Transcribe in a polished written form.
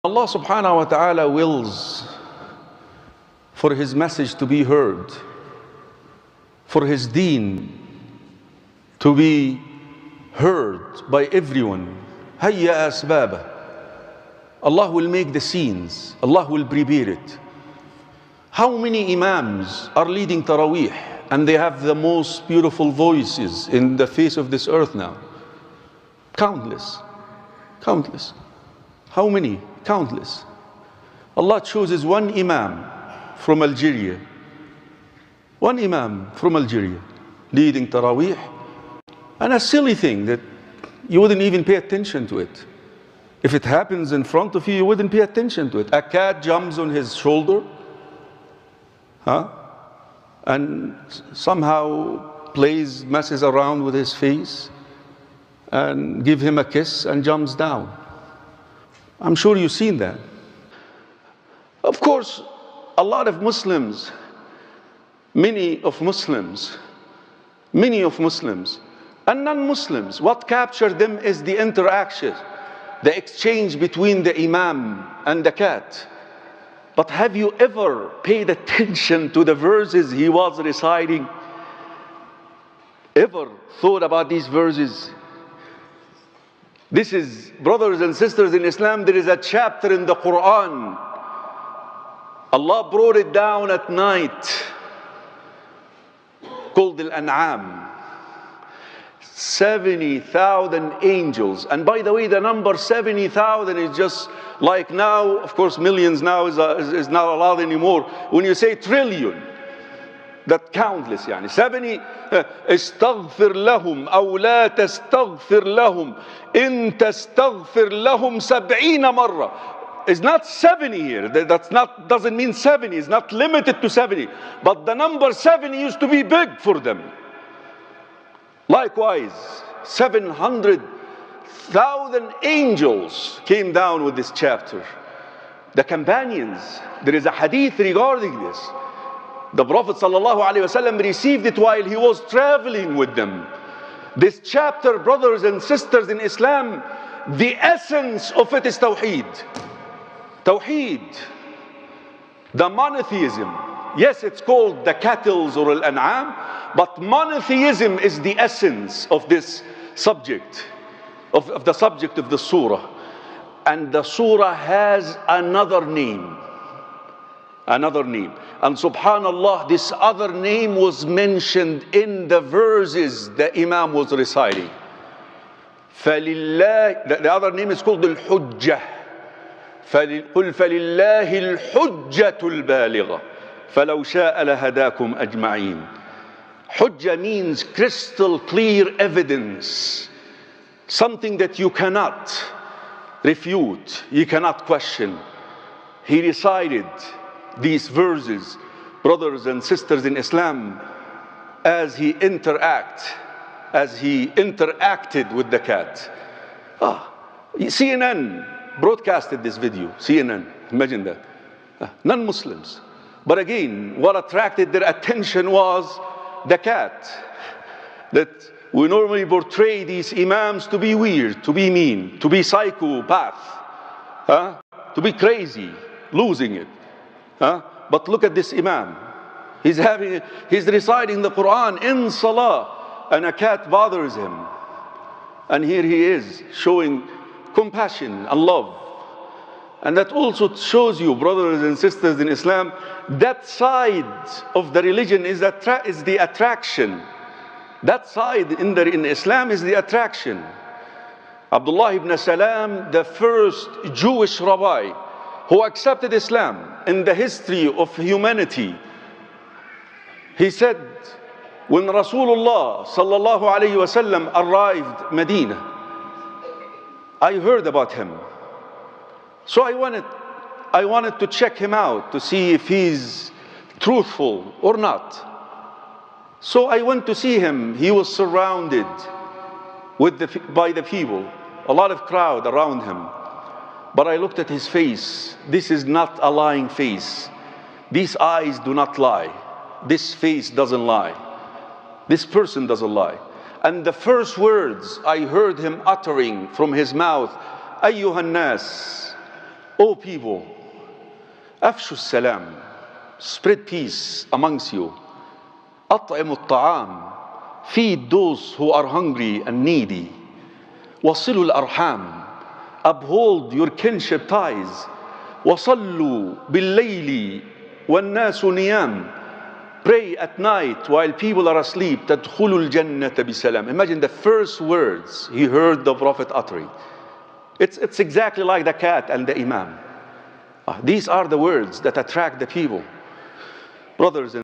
Allah subhanahu wa ta'ala wills for His message to be heard, for His deen to be heard by everyone. Hayya asbaba. Allah will make the scenes. Allah will prepare it. How many imams are leading Taraweeh and they have the most beautiful voices in the face of this earth now? Countless. Countless. How many? Countless. Allah chooses one imam from Algeria. One imam from Algeria leading Taraweeh. And a silly thing that you wouldn't even pay attention to it. If it happens in front of you, you wouldn't pay attention to it. A cat jumps on his shoulder, and somehow messes around with his face and give him a kiss and jumps down. I'm sure you've seen that. Of course, a lot of Muslims, many of Muslims, and non-Muslims, what captured them is the interaction, the exchange between the imam and the cat. But have you ever paid attention to the verses he was reciting? Ever thought about these verses? This is, brothers and sisters in Islam, there is a chapter in the Quran. Allah brought it down at night, called Al-An'am. 70,000 angels. And by the way, the number 70,000 is just like now, of course, millions now is not allowed anymore. When you say trillion, that countless, يعني 70 استغفر لهم أو لا تستغفر لهم إن تستغفر لهم 70 مرة. It's not 70 here. Doesn't mean 70. It's not limited to 70. But the number 70 used to be big for them. Likewise, 700,000 angels came down with this chapter. The companions, there is a hadith regarding this. The Prophet ﷺ received it while he was traveling with them. This chapter, brothers and sisters in Islam, the essence of it is Tawheed. Tawheed, the monotheism. Yes, it's called the cattle or al-an'am, but monotheism is the essence of this subject, of the subject of the surah. And the surah has another name. Another name. And subhanallah, this other name was mentioned in the verses the Imam was reciting. The other name is called al-Hujjah. قُلْ فَلِلَّهِ الْحُجَّةُ الْبَالِغَةُ فَلَوْ شَاءَ لَهَدَاكُمْ أَجْمَعِينَ. Hujjah means crystal clear evidence. Something that you cannot refute, you cannot question. He recited these verses, brothers and sisters in Islam, as he interacted with the cat. CNN broadcasted this video. CNN, imagine that. Non-Muslims. But again, what attracted their attention was the cat. That we normally portray these imams to be weird, to be mean, to be psychopath, to be crazy, losing it. But look at this imam. He's reciting the Quran in salah, and a cat bothers him. And here he is showing compassion and love. And that also shows you, brothers and sisters in Islam, that side of the religion is the attraction. That side in Islam is the attraction. Abdullah ibn Salam, the first Jewish rabbi who accepted Islam in the history of humanity, he said, when Rasulullah sallallahu alayhi wasallam arrived Medina, I heard about him. So I wanted to check him out to see if he's truthful or not. So I went to see him. He was surrounded by the people, a lot of crowd around him. But I looked at his face. This is not a lying face. These eyes do not lie. This face doesn't lie. This person doesn't lie. And the first words I heard him uttering from his mouth, أيها الناس O people, أفشوا السلام, spread peace amongst you. أطعموا الطعام, feed those who are hungry and needy. وصلوا الأرحام, uphold your kinship ties. وصلوا بالليل والناس نيام, pray at night while people are asleep. تدخلوا الجنة بسلام. Imagine the first words he heard the Prophet uttering. It's exactly like the cat and the Imam. These are the words that attract the people. Brothers and